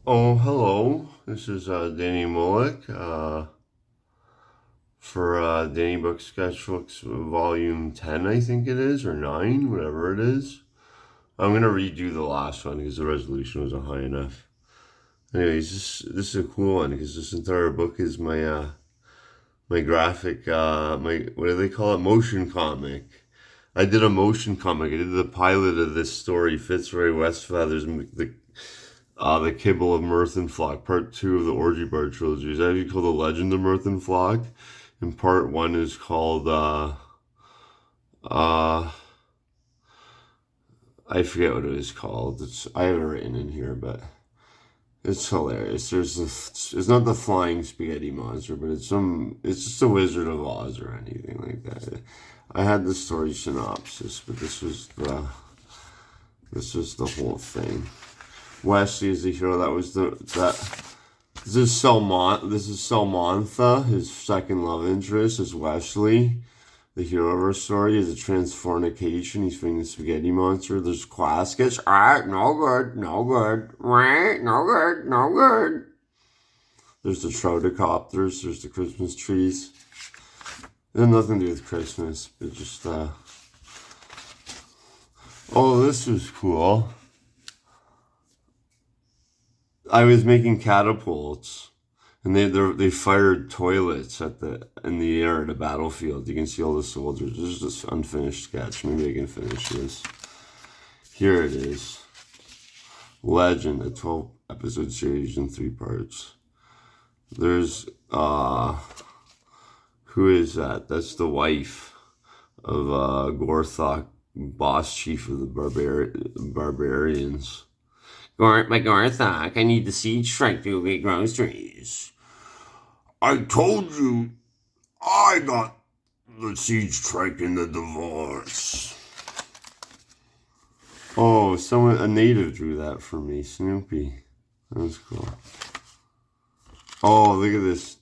Oh, hello. This is Danny Mullick for Danny Book Sketchbooks Volume 10, I think it is, or 9, whatever it is. I'm going to redo the last one because the resolution wasn't high enough. Anyways, this is a cool one because this entire book is my graphic, my, what do they call it? Motion comic. I did a motion comic. I did the pilot of this story, Fitzroy Westfeather's the Kibble of Myrthenflocke, part two of the Orgy Bar trilogy. Is actually called The Legend of Myrthenflocke, and part one is called uh I forget what it was called. I have it written in here, but it's hilarious. It's not the flying spaghetti monster, but it's just a Wizard of Oz or anything like that. I had the story synopsis, but this was the whole thing. Wesley is the hero. This is Selmantha, his second love interest, is Wesley. The hero of our story is a transfornication. He's fighting the spaghetti monster. There's Quaskets. No good, no good. No good, no good. There's the Troudicopters. There's the Christmas trees. It had nothing to do with Christmas, but just, oh, this was cool. I was making catapults, and they fired toilets in the air at a battlefield. You can see all the soldiers. This is this unfinished sketch. Maybe I can finish this. Here it is. Legend, a 12-episode series in 3 parts. There's who is that? That's the wife of Gorthok, boss chief of the barbarians. My Gorthok, I need the siege strike to get groceries. I told you I got the siege strike in the divorce. Oh, a native drew that for me, Snoopy. That was cool. Oh, look at this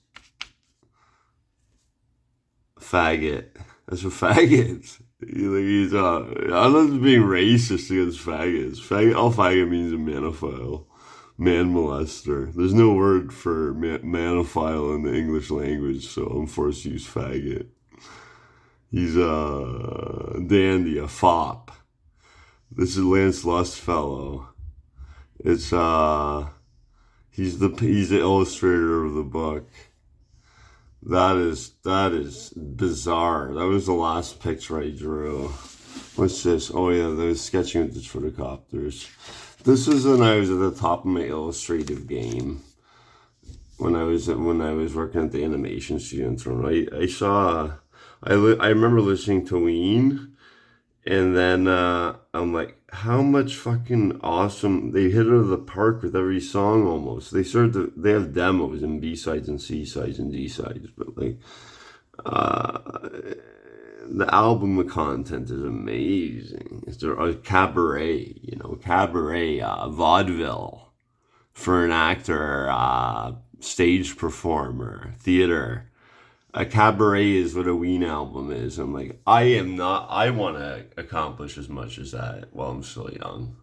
faggot. That's a faggot. I love being racist against faggots. All faggot means a manophile, man molester. There's no word for manophile in the English language, so I'm forced to use faggot. He's a dandy, a fop. This is Lance Lustfellow. It's he's the illustrator of the book. That is bizarre. That was the last picture I drew. What's this? Oh yeah, I was sketching with the Troudicopters. This is when I was at the top of my illustrative game. When I was working at the animation studio in Toronto, I remember listening to Ween, and then I'm like, how much fucking awesome they hit it out of the park with every song almost. They have demos and B-sides and C-sides and D-sides, but like the album content is amazing. It's a cabaret, vaudeville for an actor, stage performer, theater. A cabaret is what a Ween album is. I'm like, I want to accomplish as much as that while I'm still young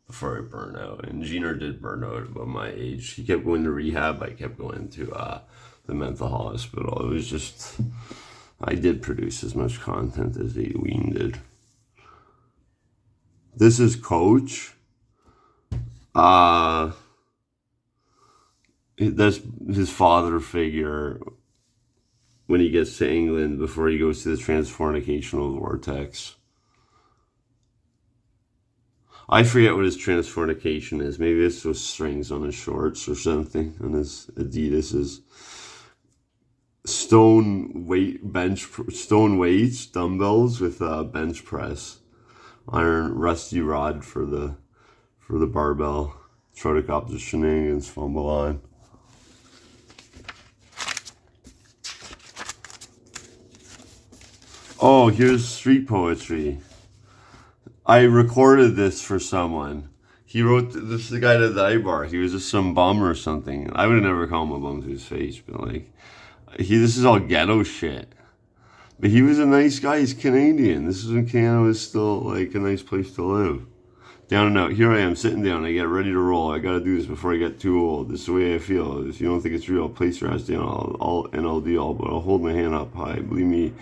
before I burn out. And Gina did burn out about my age. He kept going to rehab. I kept going to the mental hospital. It was just, I did produce as much content as Ween did. This is Coach. That's his father figure when he gets to England before he goes to the transfornicational vortex. I forget what his transfornication is. Maybe it's those strings on his shorts or something, on his Adidas's. Stone weights, dumbbells with bench press, iron rusty rod for the barbell. Troudicopter shenanigans fumble on. Oh, here's street poetry. I recorded this for someone. He wrote this. Is the guy at the dive bar. He was just some bum or something. I would have never called him a bum to his face, but like, this is all ghetto shit. But he was a nice guy. He's Canadian. This is when Canada was still like a nice place to live. Down and out. Here I am, sitting down. I get ready to roll. I gotta do this before I get too old. This is the way I feel. If you don't think it's real, place your ass down. I'll do all, but I'll hold my hand up high. Believe me,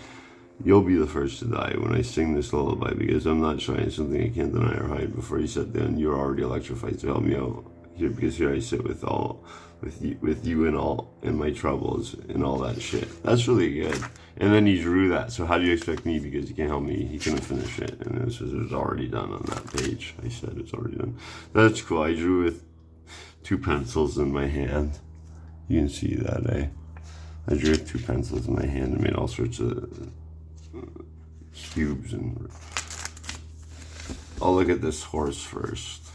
you'll be the first to die when I sing this lullaby, because I'm not shy. It's something I can't deny or hide. Before you sat down, you're already electrified. So help me out here, because here I sit with you and all in my troubles and all that shit. That's really good. And then he drew that. So how do you expect me? Because he can't help me. He couldn't finish it. And this is it's already done on that page. I said it's already done. That's cool. I drew with 2 pencils in my hand. You can see that, eh? I drew with 2 pencils in my hand and made all sorts of cubes. And I'll look at this horse first.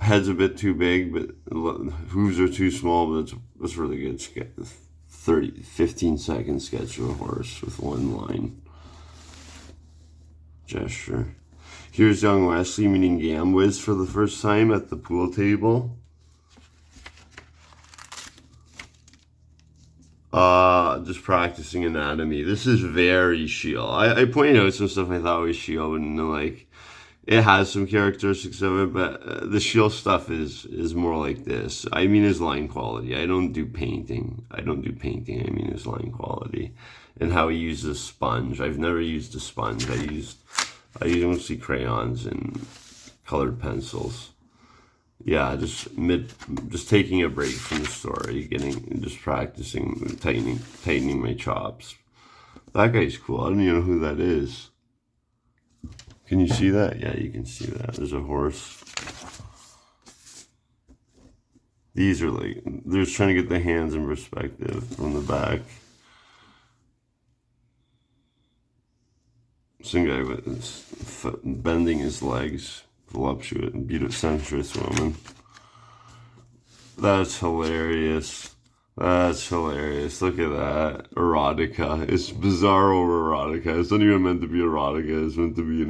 Head's a bit too big, but hooves are too small, but it's really good. 15-second sketch of a horse with 1 line. Gesture. Here's young Wesley meeting Gamwiz for the first time at the pool table. Just practicing anatomy. This is very Shield. I pointed out some stuff I thought was Shield, and like, it has some characteristics of it, but the Shield stuff is more like this. I mean his line quality. I don't do painting. I mean his line quality. And how he uses a sponge. I've never used a sponge. I use mostly crayons and colored pencils. Yeah, just taking a break from the story, just practicing, tightening my chops. That guy's cool. I don't even know who that is. Can you see that? Yeah, you can see that. There's a horse. These are like, they're just trying to get the hands in perspective from the back. Some guy with bending his legs. Voluptuous, beautiful, sensuous woman. That's hilarious. That's hilarious. Look at that. Erotica. It's bizarro erotica. It's not even meant to be erotica. It's meant to be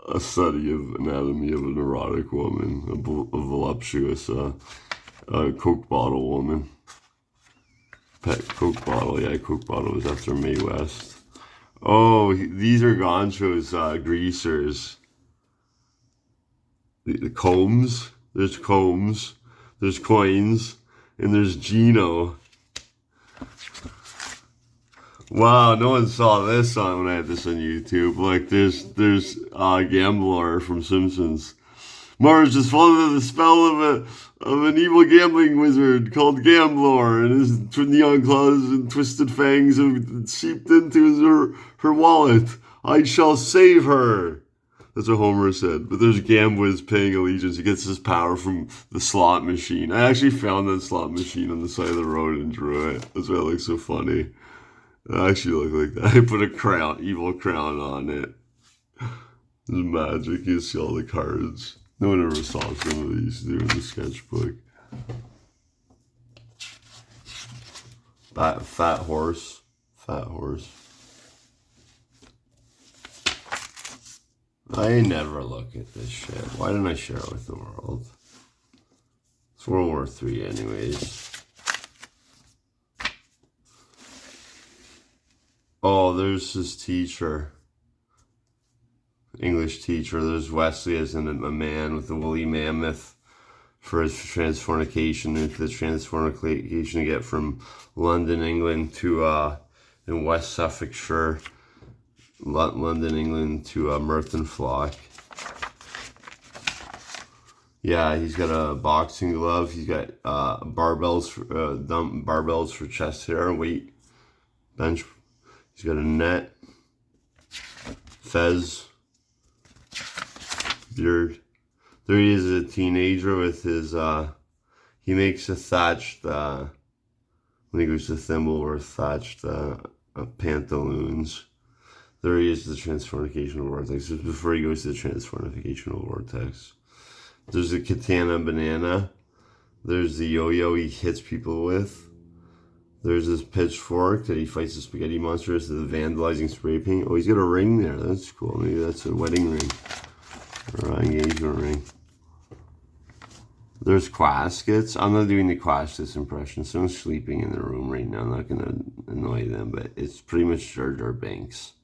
a study of anatomy of an erotic woman. A voluptuous Coke bottle woman. Pet Coke bottle. Yeah, Coke bottle was after Mae West. Oh, these are Goncho's greasers. The combs. There's combs. There's coins. And there's Gino. Wow, no one saw this when I had this on YouTube. Like, there's Gambler from Simpsons. Marge is fallen under the spell of an evil gambling wizard called Gambler, and his neon claws and twisted fangs have seeped into her wallet. I shall save her. That's what Homer said. But there's Gamwiz paying allegiance. He gets his power from the slot machine. I actually found that slot machine on the side of the road and drew it. That's why it looks so funny. It actually looked like that. I put a crown, evil crown on it. It's magic. You see all the cards. No one ever saw some of these do in the sketchbook. Fat horse. Fat horse. I never look at this shit. Why didn't I share it with the world? It's World War III anyways. Oh, there's his teacher. English teacher. There's Wesley as a man with a woolly mammoth for his transfornication, and the transfornication to get from London, England to in West Suffolkshire, London, England to Myrthenflocke. Yeah, he's got a boxing glove. He's got barbells for chest hair, weight, bench. He's got a net, fez, beard. There he is as a teenager with his, he makes a thatched, when he goes to Thimblewort, thatched pantaloons. There he is, the transformational vortex. This is before he goes to the transformational vortex. There's a katana banana. There's the yo-yo he hits people with. There's this pitchfork that he fights the spaghetti monster. There's the vandalizing spray paint. Oh, he's got a ring there. That's cool. Maybe that's a wedding ring. Or an engagement ring. There's Quaskets. I'm not doing the Quaskets impression. Someone's sleeping in the room right now. I'm not going to annoy them, but it's pretty much Jar Jar Binks.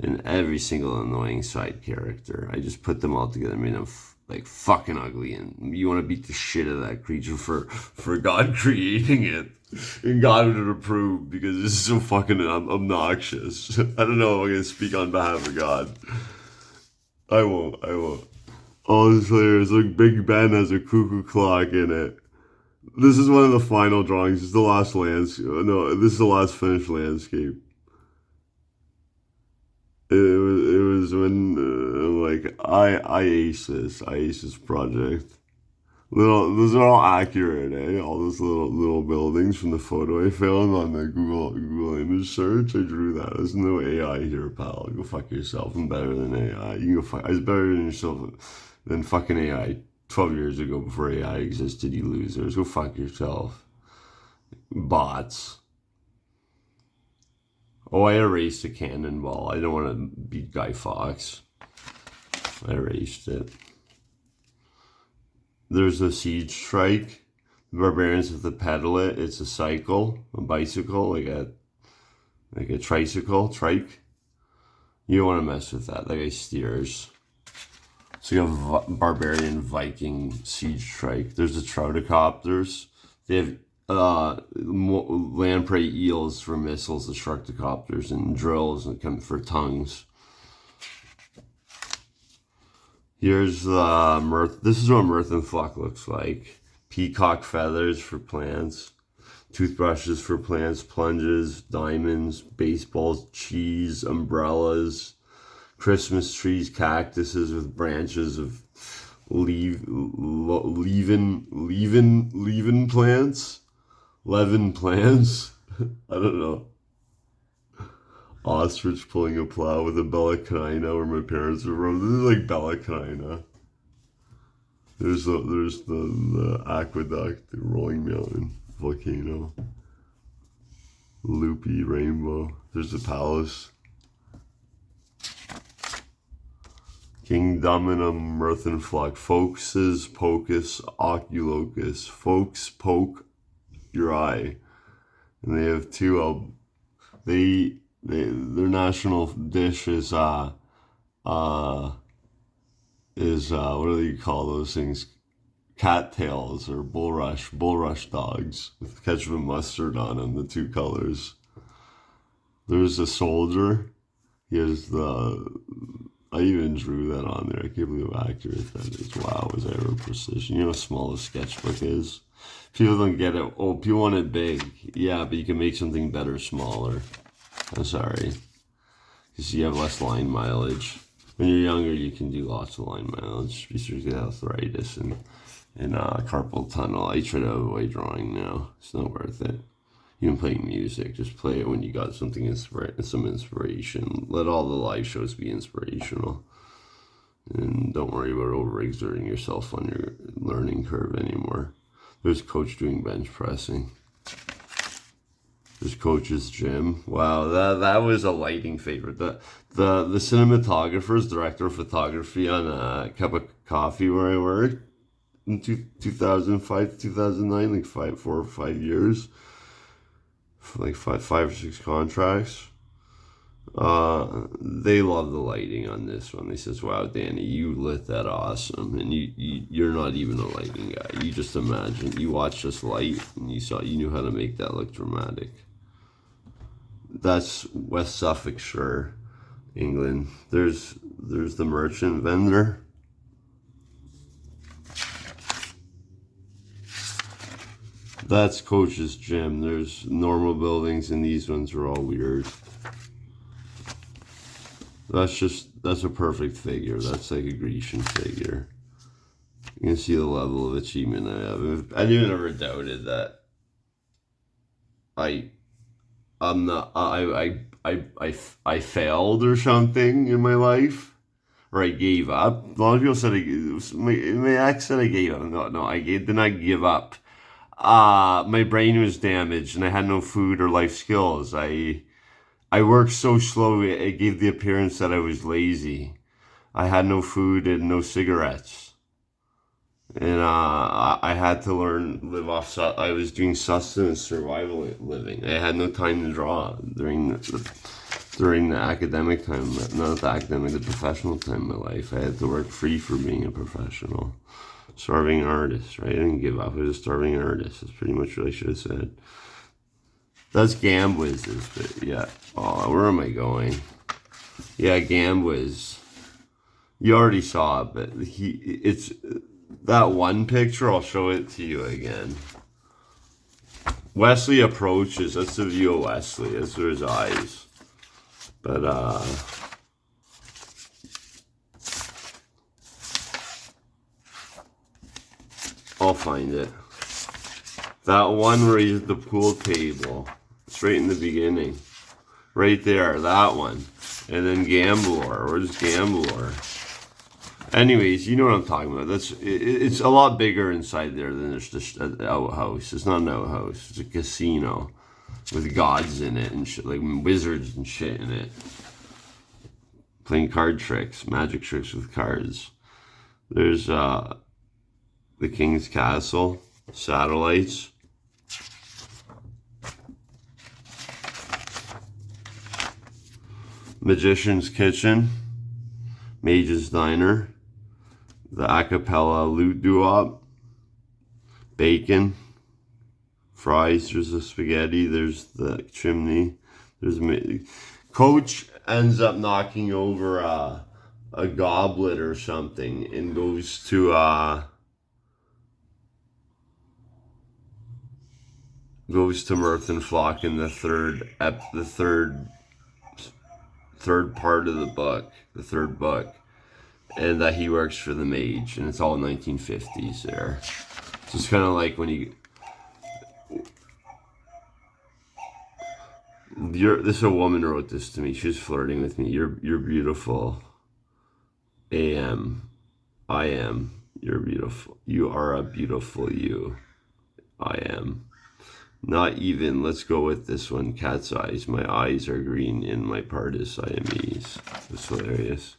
and every single annoying side character. I just put them all together, made them like fucking ugly, and you want to beat the shit out of that creature for God creating it, and God would approve because this is so fucking obnoxious. I don't know if I'm gonna speak on behalf of God. I won't. Oh, this hilarious. Look, Big Ben has a cuckoo clock in it. This is one of the final drawings. This is the last landscape. No, this is the last finished landscape. It was when like I aced this project. Those are all accurate, eh? All those little buildings from the photo I found on the Google image search. I drew that. There's no AI here, pal. Go fuck yourself. I'm better than AI. You can go fuck. I was better than yourself than fucking AI 12 years ago before AI existed. You losers. Go fuck yourself. Bots. Oh, I erased a cannonball. I don't want to beat Guy Fawkes. I erased it. There's a siege strike. The barbarians have to pedal it. It's a cycle, a bicycle, like a tricycle, trike. You don't want to mess with that. That guy steers. It's like a barbarian Viking siege strike. There's the Troutocopters. They have lamprey eels for missiles, the Structocopters, and drills and for tongues. Here's this is what Myrthenflocke looks like. Peacock feathers for plants, toothbrushes for plants, plunges, diamonds, baseballs, cheese, umbrellas, Christmas trees, cactuses with branches of leaven plants. I don't know. Ostrich pulling a plow with a Bella Canina where my parents were from. This is like Bella Canina. There's the aqueduct, the rolling mountain, volcano, loopy rainbow. There's the palace. King Dominum Myrthenflocke. Focuses, pocus, oculocus. Folks poke your eye. And they have two, their national dish is what do you call those things? Cattails or bulrush dogs with ketchup and mustard on them, the two colors. There's a soldier. He has I even drew that on there. I can't believe how accurate that is. Wow, was I ever precision? You know how small a sketchbook is? People don't get it. Oh, people want it big. Yeah, but you can make something better smaller. I'm sorry. Because you have less line mileage. When you're younger, you can do lots of line mileage. Research get arthritis and carpal tunnel. I try to avoid drawing now. It's not worth it. Even playing music, just play it when you got some inspiration. Let all the live shows be inspirational. And don't worry about overexerting yourself on your learning curve anymore. There's Coach doing bench pressing. There's Coach's gym. Wow, that was a lighting favorite. The cinematographer's director of photography on a cup of coffee where I worked in 2005 to 2009, like 4 or 5 years, like five or six contracts. They love the lighting on this one. They says, "Wow, Danny, you lit that awesome." And you're not even a lighting guy. You just imagine. You watched us light, and you knew how to make that look dramatic. That's West Suffolkshire, England. There's the merchant vendor. That's Coach's gym. There's normal buildings, and these ones are all weird. That's a perfect figure. That's like a Grecian figure. You can see the level of achievement I have. I even never doubted that I failed or something in my life, or I gave up. A lot of people said my ex said I gave up. No, I did not give up. My brain was damaged and I had no food or life skills. I worked so slowly, it gave the appearance that I was lazy. I had no food and no cigarettes. And I had to live off, I was doing sustenance survival living. I had no time to draw during during the academic time, not the academic, the professional time of my life, I had to work free for being a professional. Starving artist, right? I didn't give up. I was a starving artist. That's pretty much what I should have said. That's Gambwiz's, but yeah. Oh, where am I going? Yeah, Gambwiz. You already saw it, but it's that one picture. I'll show it to you again. Wesley approaches. That's the view of Wesley. That's through his eyes. But I'll find it. That one where he's at the pool table. It's right in the beginning. Right there, that one. And then Gambler. Where's Gambler? Anyways, you know what I'm talking about. It's a lot bigger inside there than it's just an outhouse. It's not an outhouse. It's a casino with gods in it and shit, like wizards and shit in it. Playing card tricks, magic tricks with cards. There's the King's Castle, satellites. Magician's Kitchen, Mage's Diner, the acapella lute doo-wop, bacon, fries, there's the spaghetti, there's the chimney, Coach ends up knocking over a goblet or something and goes to Myrthenflocke in the third part of the book, the third book, and that he works for the mage, and it's all 1950s there. So it's kind of like when this a woman wrote this to me. She was flirting with me. You're beautiful. I am. You're beautiful. You are a beautiful you. I am. Not even, let's go with this one, cat's eyes. My eyes are green and my part is Siamese. That's hilarious.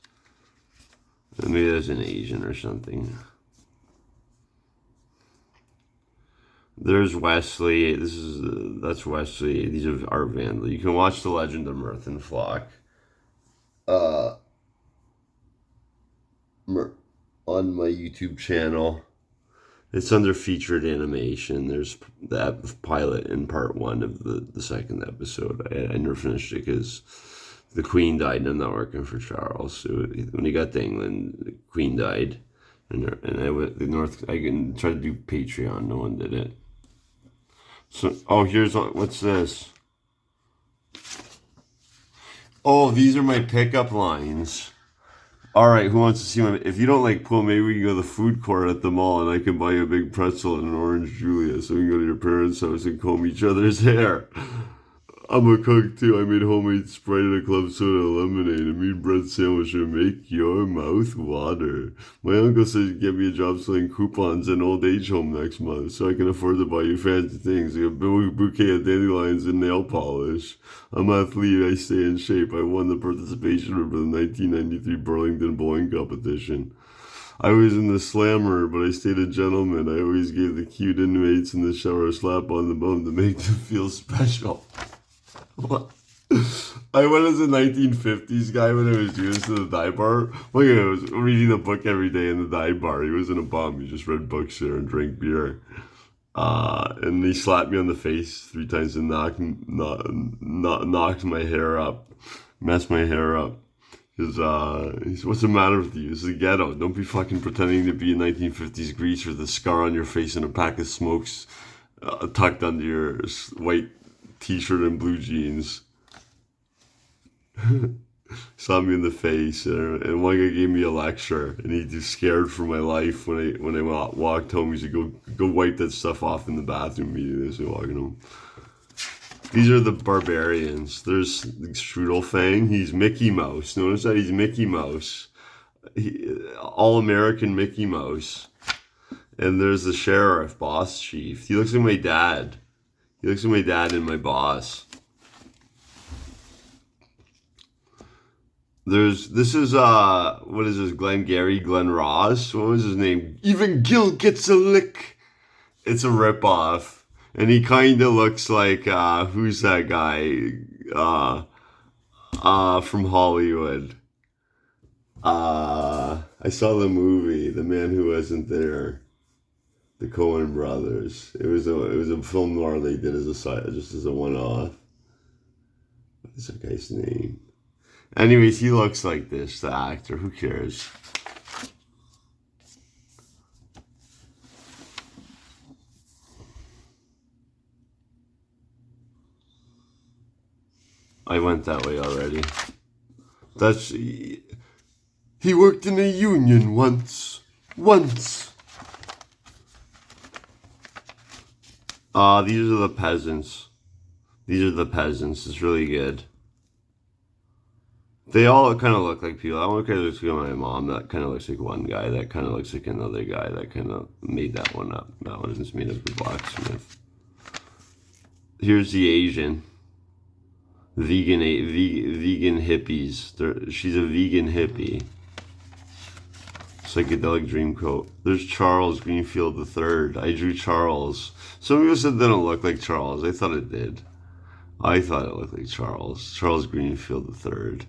Maybe there's an Asian or something. There's Wesley. That's Wesley. These are Art Vandal. You can watch The Legend of Myrthenflocke on my YouTube channel. It's under featured animation. There's the pilot in part 1 of the second episode. I never finished it because the Queen died and I'm not working for Charles. So when he got to England, the Queen died. And I went I can try to do Patreon. No one did it. So, what's this? Oh, these are my pickup lines. All right, who wants to see my... If you don't like pool, maybe we can go to the food court at the mall and I can buy you a big pretzel and an orange Julia so we can go to your parents' house and comb each other's hair. I'm a cook too. I made homemade Sprite and a club soda and lemonade. A meat bread sandwich will make your mouth water. My uncle said get me a job selling coupons in an old age home next month so I can afford to buy you fancy things like a bouquet of dandelions and nail polish. I'm an athlete. I stay in shape. I won the participation for the 1993 Burlington Bowling Competition. I was in the slammer, but I stayed a gentleman. I always gave the cute inmates in the shower a slap on the bum to make them feel special. What? I went as a 1950s guy when I was doing this to the dive bar. Look at I was reading a book every day in the dive bar. He wasn't a bum. He just read books there and drank beer. And he slapped me on the face 3 times and knocked my hair up, messed my hair up. He said, what's the matter with you? This is the ghetto. Don't be fucking pretending to be in 1950s Greece with a scar on your face and a pack of smokes tucked under your white t-shirt and blue jeans. Slapped me in the face, and one guy gave me a lecture, and he was scared for my life when I walked home. He said, "Go wipe that stuff off in the bathroom immediately." As I walking home. These are the barbarians. There's Strudel Fang. He's Mickey Mouse. Notice that he's Mickey Mouse, all American Mickey Mouse. And there's the sheriff, boss chief. He looks like my dad. He looks like my dad and my boss. This is what is this, Glenn Ross? What was his name? Even Gil gets a lick. It's a ripoff. And he kinda looks like who's that guy? From Hollywood. I saw the movie, The Man Who Wasn't There, the Coen brothers. It was a film noir they did as a side, just as a one-off. What is that guy's name? Anyways, he looks like this, the actor. Who cares? I went that way already. That's he worked in a union once. Once. These are the peasants. These are the peasants. It's really good. They all kind of look like people. That one kind of looks like my mom. That kind of looks like one guy. That kind of looks like another guy. That kind of made that one up. That one is made up of blacksmith. Here's the Asian. Vegan hippies. She's a vegan hippie. Psychedelic dream coat. There's Charles Greenfield III. I drew Charles. Some people said they don't look like Charles. I thought it did. I thought it looked like Charles. Charles Greenfield III.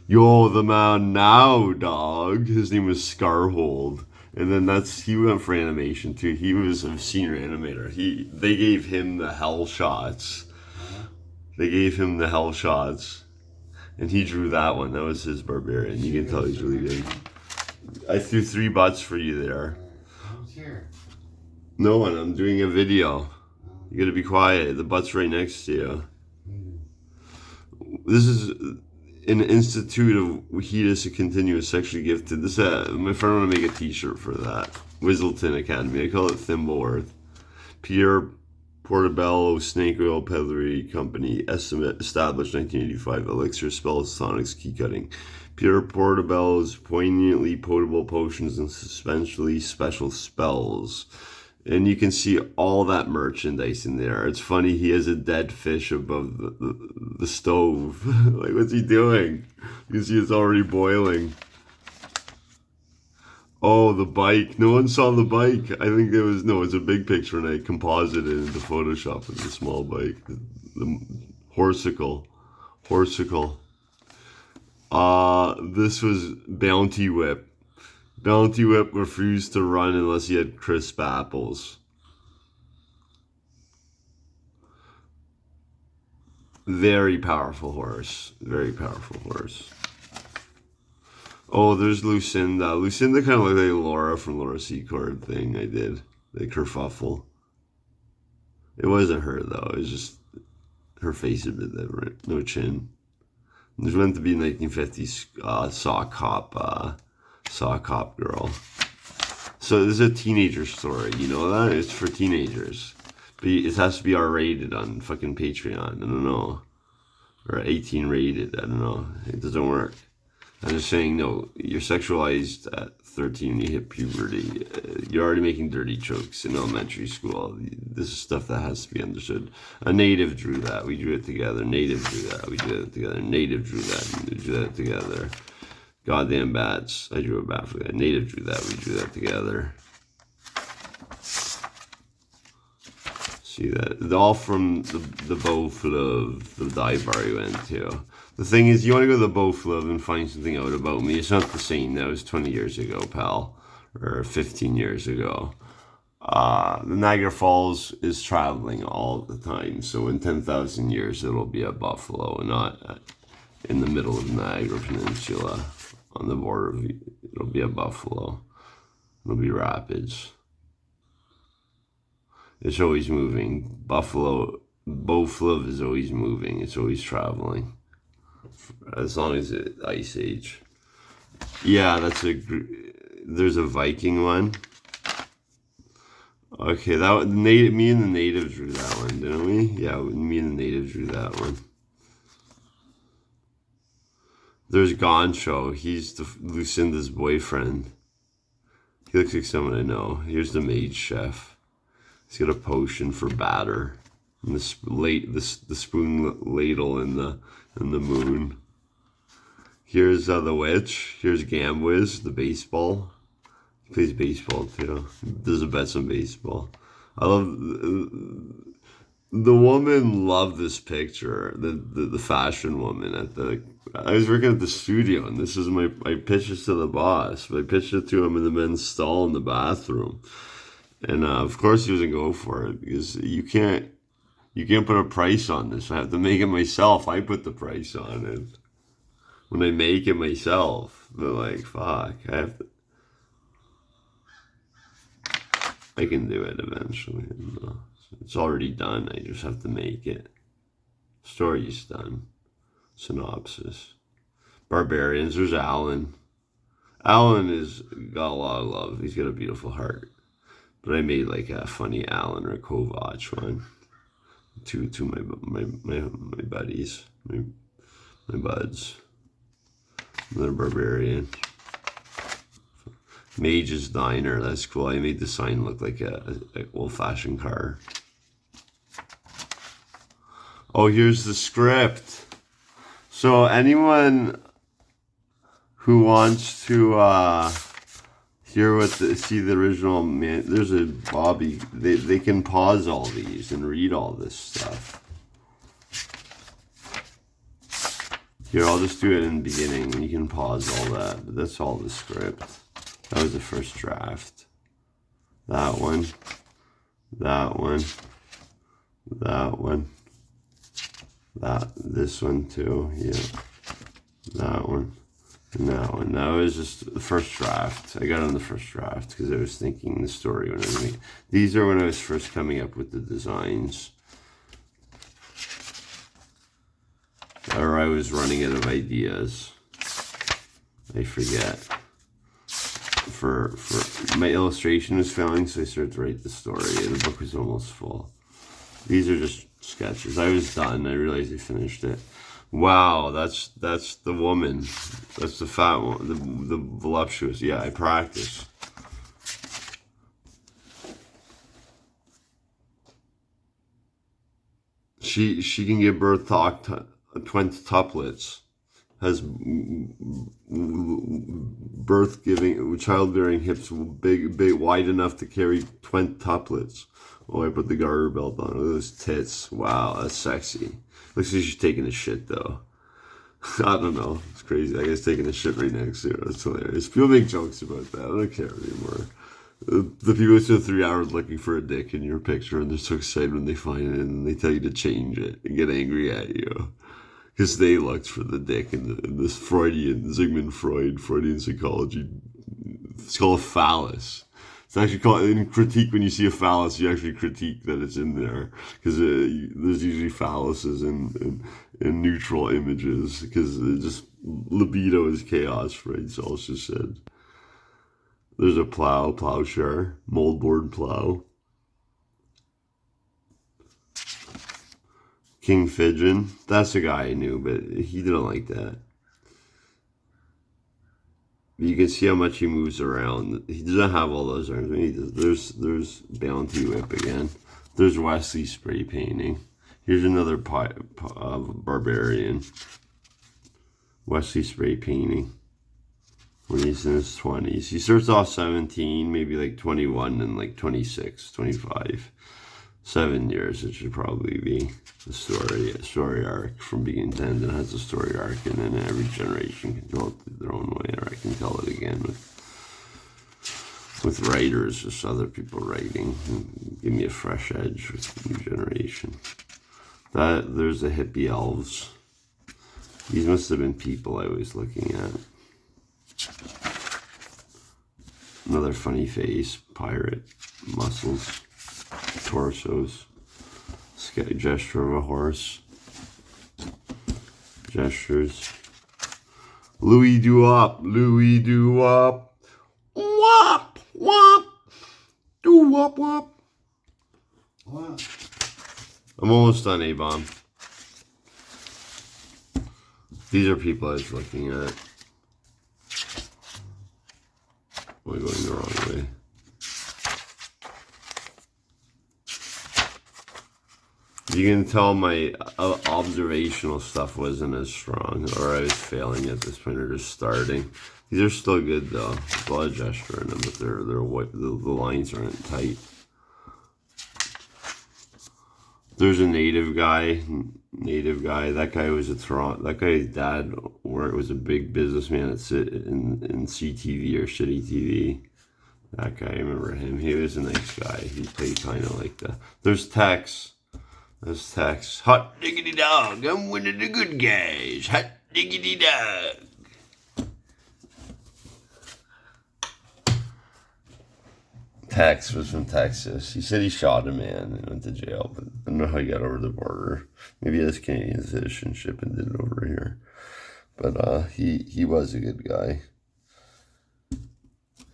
Yo, the man now, dog. His name was Scarhold. And then he went for animation too. He was a senior animator. They gave him the hell shots. They gave him the hell shots. And he drew that one. That was his barbarian. You can tell he's really good. I threw 3 butts for you there. Who's here? No one. I'm doing a video. You gotta be quiet. The butt's right next to you. This is an institute of Wheatus, a continuous sexually gifted. My friend wanted to make a t-shirt for that. Whistleton Academy. I call it Thimbleworth. Pierre Portobello Snake Oil Peddlery Company. Established 1985. Elixir spells, sonics, key cutting. Pierre Portobello's poignantly potable potions and suspensefully special spells. And you can see all that merchandise in there. It's funny, he has a dead fish above the stove. Like, what's he doing? You can see it's already boiling. Oh, the bike. No one saw the bike. I think it's a big picture and I composited it into Photoshop with a small bike. The horsicle. This was Bounty Whip. Bounty Whip refused to run unless he had crisp apples. Very powerful horse. Very powerful horse. Oh, there's Lucinda. Lucinda kind of looked like Laura from Laura Secord thing I did. The kerfuffle. It wasn't her, though. It was just her face a bit different. No chin. There's meant to be 1950s sock hop girl. So this is a teenager story, you know that? It's for teenagers. But it has to be R-rated on fucking Patreon, I don't know. Or 18 rated, I don't know. It doesn't work. I'm just saying, no, you're sexualized at 13 when you hit puberty. You're already making dirty jokes in elementary school. This is stuff that has to be understood. A native drew that. We drew it together. Native drew that. We drew it together. Native drew that. We drew that together. Goddamn bats. I drew a bat for that. Native drew that. We drew that together. See that? All from the Beaufleuve, the dive bar we went to. The thing is, you want to go to the Beaufleuve and find something out about me. It's not the same. That was 20 years ago, pal. Or 15 years ago. The Niagara Falls is traveling all the time. So in 10,000 years, it'll be at Buffalo, not in the middle of Niagara Peninsula. On the border, it'll be at Buffalo. It'll be Rapids. It's always moving. Beaufleuve is always moving. It's always traveling. As long as it's Ice Age. Yeah, there's a Viking one. Okay, me and the native drew that one, didn't we? Yeah, me and the native drew that one. There's Goncho. He's Lucinda's boyfriend. He looks like someone I know. Here's the maid chef. He's got a potion for batter. And the spoon ladle in the moon. Here's the witch. Here's Gamwiz, the baseball. He plays baseball too. Does a bets on baseball. I love The woman loved this picture. The fashion woman at the. I was working at the studio, and this is I pitched it to the boss. But I pitched it to him in the men's stall in the bathroom, and of course he doesn't go for it because you can't put a price on this. I have to make it myself. I put the price on it when I make it myself. But like, fuck, I can do it eventually. It's already done. I just have to make it. Story's done. Synopsis. Barbarians. There's Alan. Alan is got a lot of love. He's got a beautiful heart. But I made like a funny Alan or Kovac one. To my buddies, my buds. Another barbarian. Mage's Diner. That's cool. I made the sign look like a old-fashioned car. Oh, here's the script. So anyone who wants to see the original man, there's a Bobby. They can pause all these and read all this stuff. Here, I'll just do it in the beginning, and you can pause all that. But that's all the script. That was the first draft. That one. That one. That one. This one too. Yeah. That one. And that one. That was just the first draft. I got on the first draft because I was thinking the story when I was making. These are when I was first coming up with the designs. Or I was running out of ideas. I forget. For my illustration was failing, so I started to write the story. The book was almost full. These are just sketches. I was done. I realized I finished it. Wow, that's the woman. That's the fat one. The voluptuous. Yeah, I practiced. She can give birth to 20 tuplets. Has childbearing hips big, wide enough to carry 20 tuplets. Oh, I put the garter belt on. Look at those tits. Wow, that's sexy. Looks like she's taking a shit, though. I don't know. It's crazy. I guess taking a shit right next to her. That's hilarious. People make jokes about that. I don't care anymore. The people who spend 3 hours looking for a dick in your picture, and they're so excited when they find it, and they tell you to change it and get angry at you. Because they looked for the dick in this Sigmund Freudian psychology. It's called a phallus. It's actually called, in critique, when you see a phallus, you actually critique that it's in there. Because there's usually phalluses in neutral images. Because just libido is chaos, right? So it's just said. There's a plowshare, moldboard plow. King Fidgeon. That's a guy I knew, but he didn't like that. You can see how much he moves around. He doesn't have all those arms. I mean, there's Bounty Whip again. There's Wesley spray painting. Here's another barbarian. Wesley spray painting. When he's in his 20s. He starts off 17, maybe like 21 and like 26, 25. 7 years it should probably be. The story arc from beginning to end, and has a story arc, and then every generation can tell it their own way, or I can tell it again with writers, just other people writing. Give me a fresh edge with the new generation. There's the hippie elves. These must have been people I was looking at. Another funny face, pirate, muscles, torsos. Gesture of a horse. Gestures. Louis doo-wop. Wop, wop. Doo-wop, wop. Wow. I'm almost done, A-Bomb. These are people I was looking at. Am I going the wrong way? You can tell my observational stuff wasn't as strong, or I was failing at this point, or just starting. These are still good though. There's a lot of gesture in them, but the lines aren't tight. There's a native guy. That guy was a Toronto. That guy's dad was a big businessman in CTV or Shitty TV. That guy, I remember him. He was a nice guy. He played kind of like that. There's Tex. Hot diggity dog. I'm one of the good guys. Hot diggity dog. Tex was from Texas. He said he shot a man and went to jail, but I don't know how he got over the border. Maybe he has Canadian citizenship and did it over here. But he was a good guy.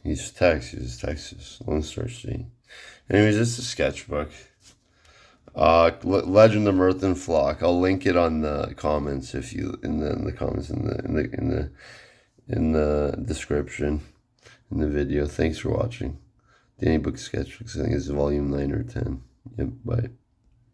He's Texas. Lone Star State. Anyways, it's a sketchbook. Legend of Myrthenflocke. I'll link it on the comments in the comments in the description in the video. Thanks for watching. Danny Book Sketchbooks. I think it's volume 9 or 10. Yep. Bye.